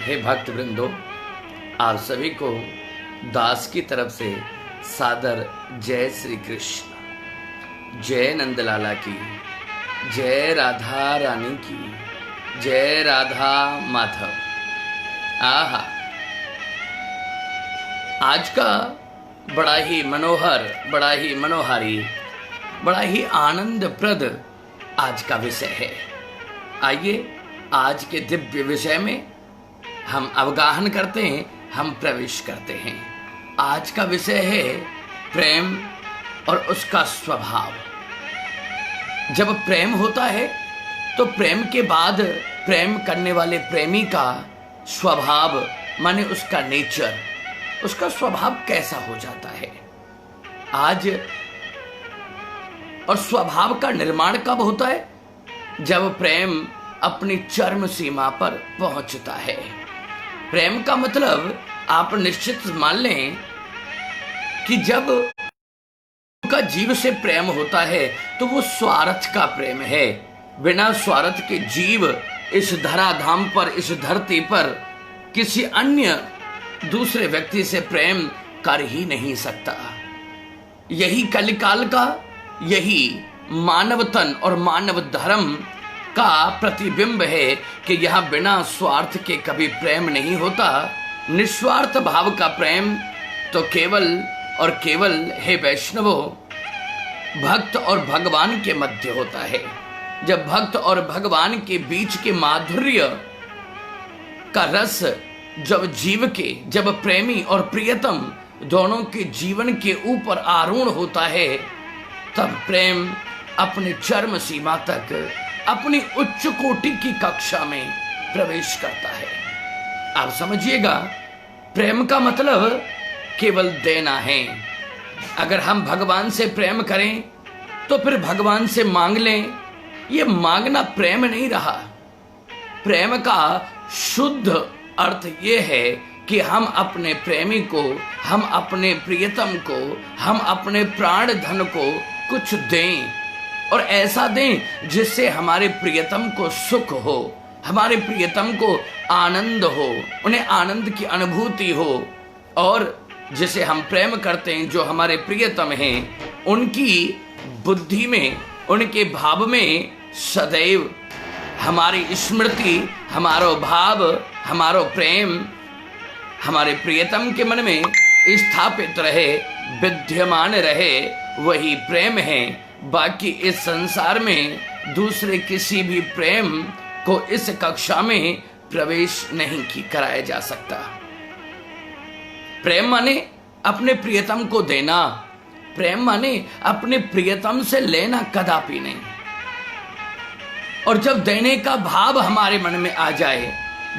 हे भक्त वृंदो, आप सभी को दास की तरफ से सादर जय श्री कृष्ण। जय नंदलाला की, जय राधा रानी की, जय राधा माधव। आहा, आज का बड़ा ही मनोहर, बड़ा ही मनोहारी, बड़ा ही आनंदप्रद आज का विषय है। आइए आज के दिव्य विषय में हम अवगाहन करते हैं, हम प्रवेश करते हैं। आज का विषय है प्रेम और उसका स्वभाव। जब प्रेम होता है तो प्रेम के बाद प्रेम करने वाले प्रेमी का स्वभाव, माने उसका नेचर, उसका स्वभाव कैसा हो जाता है आज। और स्वभाव का निर्माण कब होता है? जब प्रेम अपनी चरम सीमा पर पहुंचता है। प्रेम का मतलब आप निश्चित मान लें कि जब उनका जीव से प्रेम होता है तो वो स्वार्थ का प्रेम है। बिना स्वार्थ के जीव इस धराधाम पर, इस धरती पर किसी अन्य दूसरे व्यक्ति से प्रेम कर ही नहीं सकता। यही कलिकाल का, यही मानव तन और मानव धर्म का प्रतिबिंब है कि यहाँ बिना स्वार्थ के कभी प्रेम नहीं होता। निस्वार्थ भाव का प्रेम तो केवल और केवल, हे वैष्णवो, भक्त और भगवान के मध्य होता है। जब भक्त और भगवान के बीच के माधुर्य का रस जब जीव के, जब प्रेमी और प्रियतम दोनों के जीवन के ऊपर आरूढ़ होता है, तब प्रेम अपने चरम सीमा तक, अपनी उच्च कोटि की कक्षा में प्रवेश करता है। आप समझिएगा, प्रेम का मतलब केवल देना है। अगर हम भगवान से प्रेम करें तो फिर भगवान से मांग लें, ये मांगना प्रेम नहीं रहा। प्रेम का शुद्ध अर्थ ये है कि हम अपने प्रेमी को, हम अपने प्रियतम को, हम अपने प्राण धन को कुछ दें, और ऐसा दें जिससे हमारे प्रियतम को सुख हो, हमारे प्रियतम को आनंद हो, उन्हें आनंद की अनुभूति हो। और जिसे हम प्रेम करते हैं, जो हमारे प्रियतम हैं, उनकी बुद्धि में, उनके भाव में सदैव हमारी स्मृति, हमारो भाव, हमारो प्रेम हमारे प्रियतम के मन में स्थापित रहे, विद्यमान रहे। वही प्रेम है। बाकी इस संसार में दूसरे किसी भी प्रेम को इस कक्षा में प्रवेश नहीं कराया जा सकता। प्रेम माने अपने प्रियतम को देना, प्रेम माने अपने प्रियतम से लेना कदापि नहीं। और जब देने का भाव हमारे मन में आ जाए,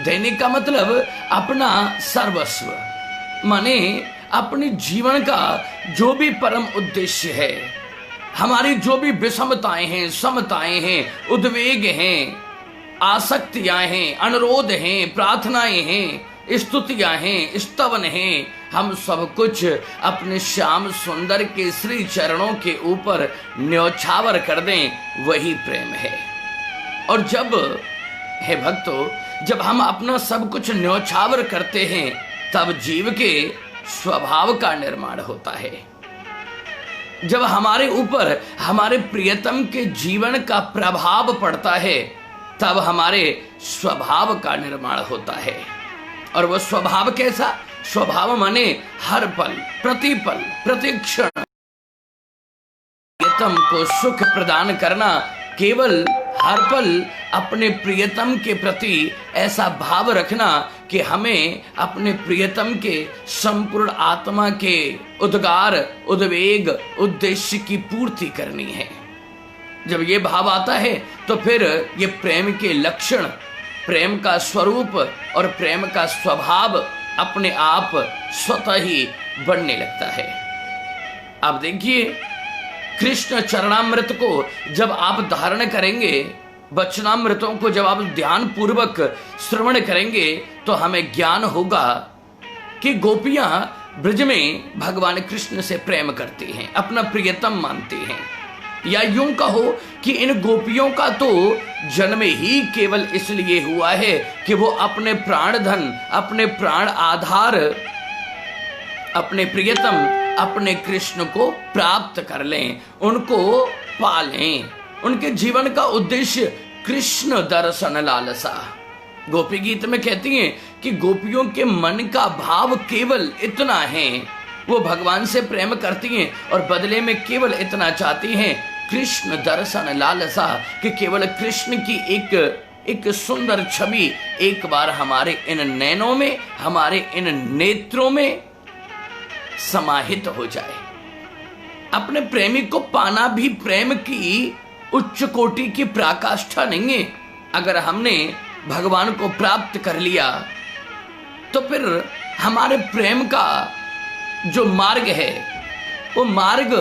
देने का मतलब अपना सर्वस्व, माने अपने जीवन का जो भी परम उद्देश्य है, हमारी जो भी विषमताएं हैं, समताएं हैं, उद्वेग हैं, आसक्तियां हैं, अनुरोध हैं, प्रार्थनाएं हैं, स्तुतियां हैं, स्तवन हैं, हम सब कुछ अपने श्याम सुंदर के श्री चरणों के ऊपर न्यौछावर कर दें, वही प्रेम है। और जब, हे भक्तों, जब हम अपना सब कुछ न्यौछावर करते हैं, तब जीव के स्वभाव का निर्माण होता है। जब हमारे ऊपर हमारे प्रियतम के जीवन का प्रभाव पड़ता है, तब हमारे स्वभाव का निर्माण होता है। और वह स्वभाव कैसा? स्वभाव माने हर पल, प्रतिपल, प्रतिक्षण प्रियतम को सुख प्रदान करना। केवल हर पल अपने प्रियतम के प्रति ऐसा भाव रखना कि हमें अपने प्रियतम के संपूर्ण आत्मा के उद्गार, उद्वेग, उद्देश्य की पूर्ति करनी है। जब ये भाव आता है तो फिर ये प्रेम के लक्षण, प्रेम का स्वरूप और प्रेम का स्वभाव अपने आप स्वतः ही बढ़ने लगता है। आप देखिए, कृष्ण चरणामृत को जब आप धारण करेंगे, वचनामृतों को जब आप ध्यान पूर्वक श्रवण करेंगे, तो हमें ज्ञान होगा कि गोपियां ब्रज में भगवान कृष्ण से प्रेम करती हैं, अपना प्रियतम मानती हैं। या यूं कहो कि इन गोपियों का तो जन्म ही केवल इसलिए हुआ है कि वो अपने प्राण धन, अपने प्राण आधार, अपने प्रियतम, अपने कृष्ण को प्राप्त कर लें, उनको पालें। उनके जीवन का उद्देश्य कृष्ण दर्शन लालसा। गोपी गीत में कहती हैं कि गोपियों के मन का भाव केवल इतना है, वो भगवान से प्रेम करती हैं और बदले में केवल इतना चाहती हैं, कृष्ण दर्शन लालसा, कि केवल कृष्ण की एक सुंदर छवि एक बार हमारे इन नैनों में, हमारे इन नेत्रों में समाहित हो जाए। अपने प्रेमी को पाना भी प्रेम की उच्च कोटि की पराकाष्ठा नहीं है। अगर हमने भगवान को प्राप्त कर लिया तो फिर हमारे प्रेम का जो मार्ग है वो मार्ग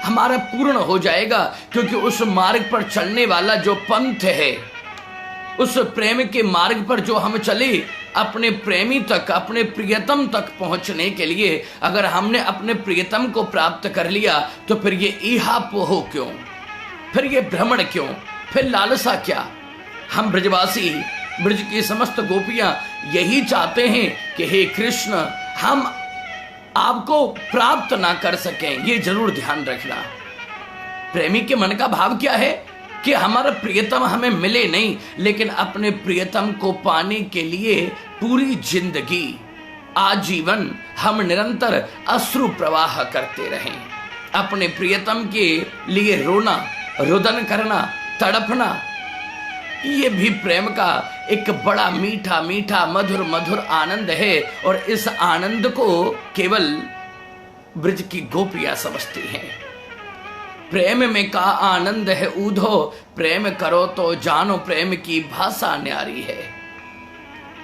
हमारा पूर्ण हो जाएगा, क्योंकि उस मार्ग पर चलने वाला जो पंथ है, उस प्रेम के मार्ग पर जो हम चले, अपने प्रेमी तक, अपने प्रियतम तक पहुंचने के लिए अगर हमने अपने प्रियतम को प्राप्त कर लिया तो फिर ये ईहापोह क्यों, फिर ये भ्रमण क्यों, फिर लालसा क्या। हम ब्रजवासी, ब्रज की समस्त गोपियां यही चाहते हैं कि हे कृष्ण, हम आपको प्राप्त ना कर सकें, ये जरूर ध्यान रखना। प्रेमी के मन का भाव क्या है कि हमारा प्रियतम हमें मिले नहीं, लेकिन अपने प्रियतम को पाने के लिए पूरी जिंदगी, आजीवन हम निरंतर अश्रु प्रवाह करते रहें। अपने प्रियतम के लिए रोना, रुदन करना, तड़पना, ये भी प्रेम का एक बड़ा मीठा मीठा मधुर मधुर आनंद है। और इस आनंद को केवल ब्रज की गोपियां समझती हैं। प्रेम में का आनंद है ऊधो, प्रेम करो तो जानो प्रेम की भाषा न्यारी है।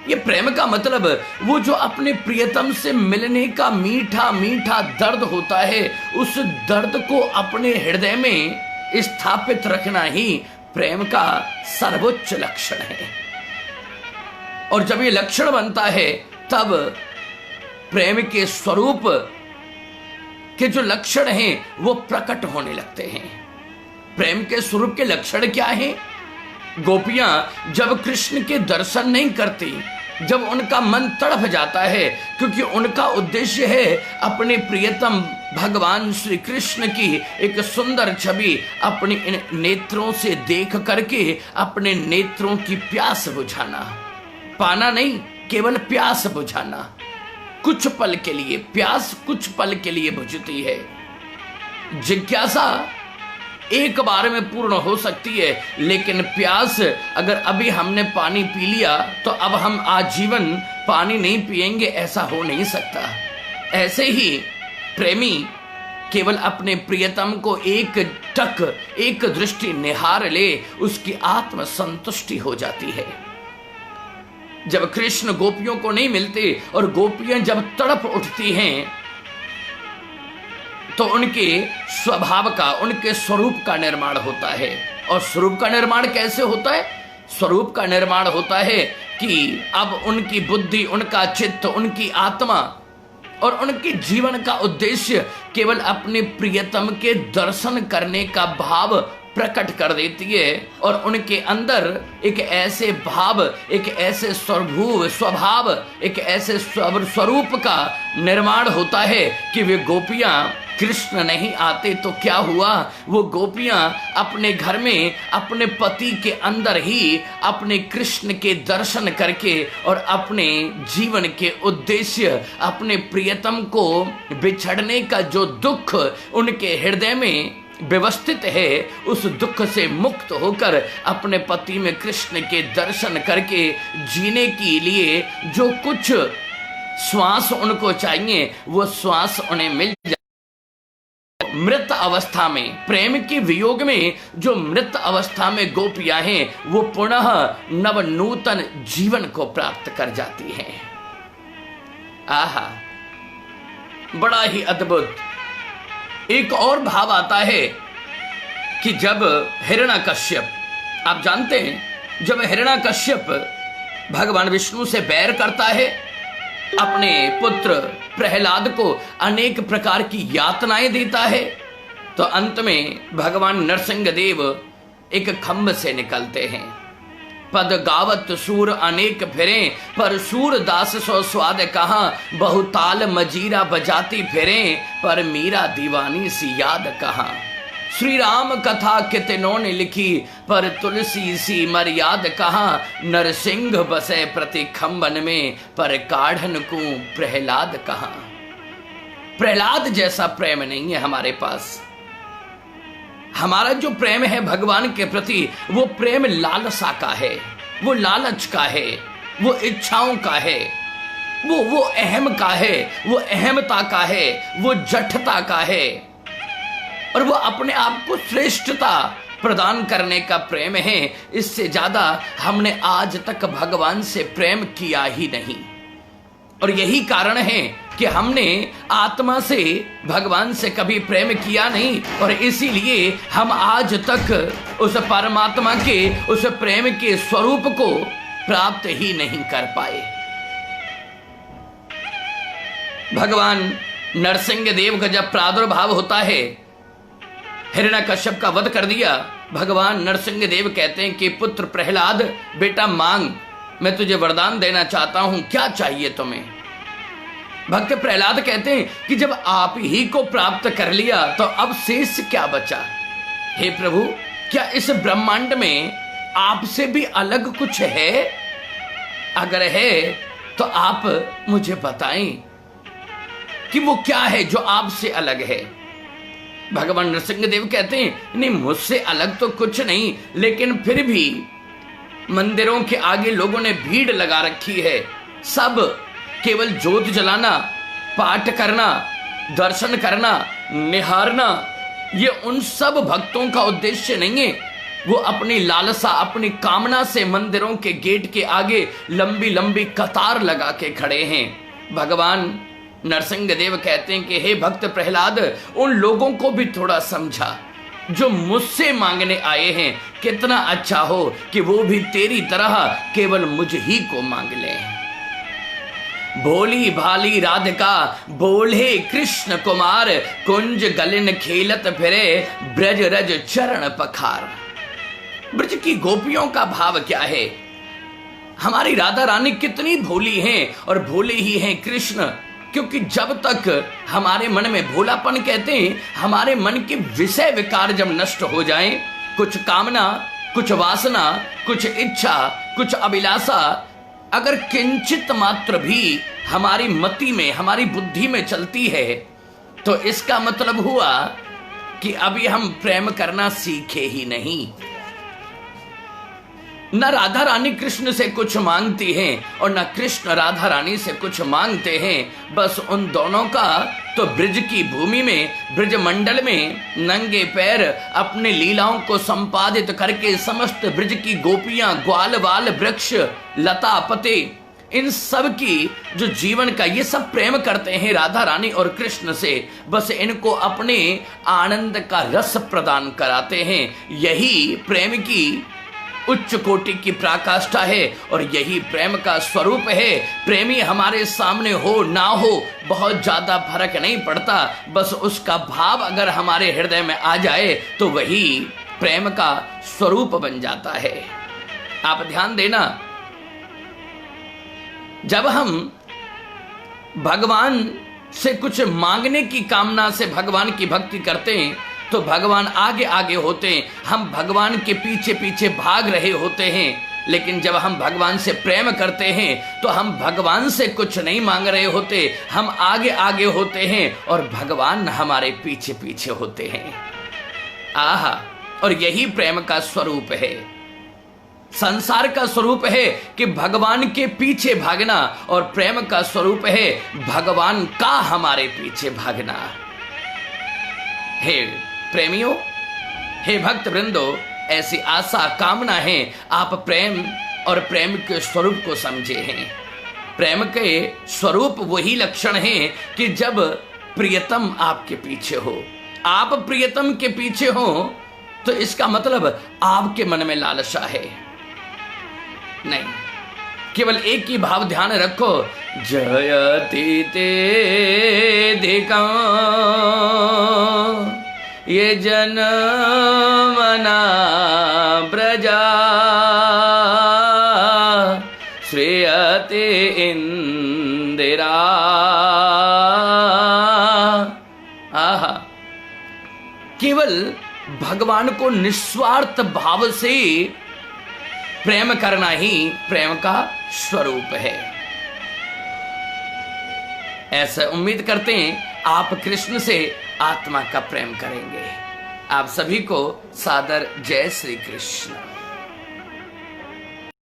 ये प्रेम का मतलब वो जो अपने प्रियतम से मिलने का मीठा मीठा दर्द होता है, उस दर्द को अपने हृदय में स्थापित रखना ही प्रेम का सर्वोच्च लक्षण है। और जब ये लक्षण बनता है तब प्रेम के स्वरूप के जो लक्षण हैं वो प्रकट होने लगते हैं। प्रेम के स्वरूप के लक्षण क्या हैं? गोपियां जब कृष्ण के दर्शन नहीं करती, जब उनका मन तड़प जाता है, क्योंकि उनका उद्देश्य है अपने प्रियतम भगवान श्री कृष्ण की एक सुंदर छवि अपने इन नेत्रों से देख करके अपने नेत्रों की प्यास बुझाना, पाना नहीं, केवल प्यास बुझाना। कुछ पल के लिए प्यास, कुछ पल के लिए बुझती है। जिज्ञासा एक बार में पूर्ण हो सकती है, लेकिन प्यास अगर अभी हमने पानी पी लिया तो अब हम आजीवन पानी नहीं पिएंगे, ऐसा हो नहीं सकता। ऐसे ही प्रेमी केवल अपने प्रियतम को एक टक, एक दृष्टि निहार ले, उसकी आत्म संतुष्टि हो जाती है। जब कृष्ण गोपियों को नहीं मिलते और गोपियां जब तड़प उठती हैं तो उनके स्वभाव का, उनके स्वरूप का निर्माण होता है। और स्वरूप का निर्माण कैसे होता है? स्वरूप का निर्माण होता है कि अब उनकी बुद्धि, उनका चित्त, उनकी आत्मा और उनके जीवन का उद्देश्य केवल अपने प्रियतम के दर्शन करने का भाव प्रकट कर देती है। और उनके अंदर एक ऐसे भाव, एक ऐसे स्वभाव, एक ऐसे स्वरूप का निर्माण होता है कि वे गोपियां, कृष्ण नहीं आते तो क्या हुआ, वो गोपियां अपने घर में अपने पति के अंदर ही अपने कृष्ण के दर्शन करके और अपने जीवन के उद्देश्य, अपने प्रियतम को बिछड़ने का जो दुख उनके हृदय में व्यवस्थित है, उस दुख से मुक्त होकर अपने पति में कृष्ण के दर्शन करके जीने के लिए जो कुछ श्वास उनको चाहिए वो श्वास उन्हें मिल जाए। मृत अवस्था में, प्रेम के वियोग में जो मृत अवस्था में गोपियां हैं वो पुनः नव नूतन जीवन को प्राप्त कर जाती हैं। आहा, बड़ा ही अद्भुत। एक और भाव आता है कि जब हिरण्यकश्यप, आप जानते हैं जब हिरण्यकश्यप भगवान विष्णु से बैर करता है, अपने पुत्र प्रहलाद को अनेक प्रकार की यातनाएं देता है, तो अंत में भगवान नरसिंह देव एक खम्भ से निकलते हैं। पद गावत सूर अनेक फिरे, पर सूर दास सो स्वाद कहाँ, बहुताल मजीरा बजाती फिरे, पर मीरा दीवानी सी याद कहाँ। श्री राम कथा कितनों ने लिखी, पर तुलसी सी मर्याद कहाँ, नरसिंह बसे प्रति खम्बन में, पर काढ़न को प्रहलाद कहाँ। प्रहलाद जैसा प्रेम नहीं है हमारे पास। हमारा जो प्रेम है भगवान के प्रति, वो प्रेम लालसा का है, वो लालच का है, वो इच्छाओं का है, वो अहम का है, वो अहमता का है, वो जठता का है, और वो अपने आप को श्रेष्ठता प्रदान करने का प्रेम है। इससे ज्यादा हमने आज तक भगवान से प्रेम किया ही नहीं, और यही कारण है कि हमने आत्मा से भगवान से कभी प्रेम किया नहीं, और इसीलिए हम आज तक उस परमात्मा के उस प्रेम के स्वरूप को प्राप्त ही नहीं कर पाए। भगवान नरसिंह देव का जब प्रादुर्भाव होता है, हिरण्यकश्यप का वध कर दिया, भगवान नरसिंह देव कहते हैं कि पुत्र प्रहलाद बेटा मांग, मैं तुझे वरदान देना चाहता हूं, क्या चाहिए तुम्हें। भक्त प्रहलाद कहते हैं कि जब आप ही को प्राप्त कर लिया तो अब शेष क्या बचा। हे प्रभु, क्या इस ब्रह्मांड में आपसे भी अलग कुछ है? अगर है तो आप मुझे बताएं कि वो क्या है जो आपसे अलग है। भगवान नरसिंह देव कहते हैं नहीं, मुझसे अलग तो कुछ नहीं, लेकिन फिर भी मंदिरों के आगे लोगों ने भीड़ लगा रखी है, सब केवल ज्योत जलाना, पाठ करना, दर्शन करना, निहारना, ये उन सब भक्तों का उद्देश्य नहीं है। वो अपनी लालसा, अपनी कामना से मंदिरों के गेट के आगे लंबी लंबी कतार लगा के खड़े हैं। भगवान नरसिंह देव कहते हैं कि हे भक्त प्रहलाद, उन लोगों को भी थोड़ा समझा जो मुझसे मांगने आए हैं। कितना अच्छा हो कि वो भी तेरी तरह केवल मुझ ही को मांग लें। भोली भाली राधिका बोले कृष्ण कुमार, कुंज गलिन खेलत फिरे, ब्रज रज चरण पखार। ब्रज की गोपियों का भाव क्या है? हमारी राधा रानी कितनी भोली हैं, और भोले ही हैं कृष्ण, क्योंकि जब तक हमारे मन में भोलापन, कहते हैं हमारे मन के विषय विकार जब नष्ट हो जाएं, कुछ कामना, कुछ वासना, कुछ इच्छा, कुछ अभिलाषा अगर किंचित मात्र भी हमारी मति में, हमारी बुद्धि में चलती है, तो इसका मतलब हुआ कि अभी हम प्रेम करना सीखे ही नहीं। न राधा रानी कृष्ण से कुछ मांगती हैं और न कृष्ण राधा रानी से कुछ मांगते हैं। बस उन दोनों का तो ब्रज की भूमि में, ब्रज मंडल में नंगे पैर अपने लीलाओं को संपादित करके समस्त ब्रज की गोपियां, ग्वाल वाल वृक्ष, लता पते, इन सब की जो जीवन का, ये सब प्रेम करते हैं राधा रानी और कृष्ण से। बस इनको अपने आनंद का रस प्रदान कराते हैं। यही प्रेम की उच्च कोटि की पराकाष्ठा है और यही प्रेम का स्वरूप है। प्रेमी हमारे सामने हो ना हो, बहुत ज्यादा फर्क नहीं पड़ता, बस उसका भाव अगर हमारे हृदय में आ जाए तो वही प्रेम का स्वरूप बन जाता है। आप ध्यान देना, जब हम भगवान से कुछ मांगने की कामना से भगवान की भक्ति करते हैं तो भगवान आगे आगे होते हैं, हम भगवान के पीछे पीछे भाग रहे होते हैं। लेकिन जब हम भगवान से प्रेम करते हैं तो हम भगवान से कुछ नहीं मांग रहे होते, हम आगे आगे होते हैं और भगवान हमारे पीछे पीछे होते हैं। आहा, और यही प्रेम का स्वरूप है। संसार का स्वरूप है कि भगवान के पीछे भागना, और प्रेम का स्वरूप है भगवान का हमारे पीछे भागना। हे प्रेमियों, हे भक्त वृंदो, ऐसी आशा कामना है आप प्रेम और प्रेम के स्वरूप को समझे हैं। प्रेम के स्वरूप वही लक्षण है कि जब प्रियतम आपके पीछे हो, आप प्रियतम के पीछे हो, तो इसका मतलब आपके मन में लालसा है नहीं। केवल एक ही भाव ध्यान रखो, जयति ते दिका ये जनमना ब्रजा श्रेयते इंदिरा। आहा, केवल भगवान को निस्वार्थ भाव से प्रेम करना ही प्रेम का स्वरूप है। ऐसा उम्मीद करते हैं आप कृष्ण से आत्मा का प्रेम करेंगे। आप सभी को सादर जय श्री कृष्ण।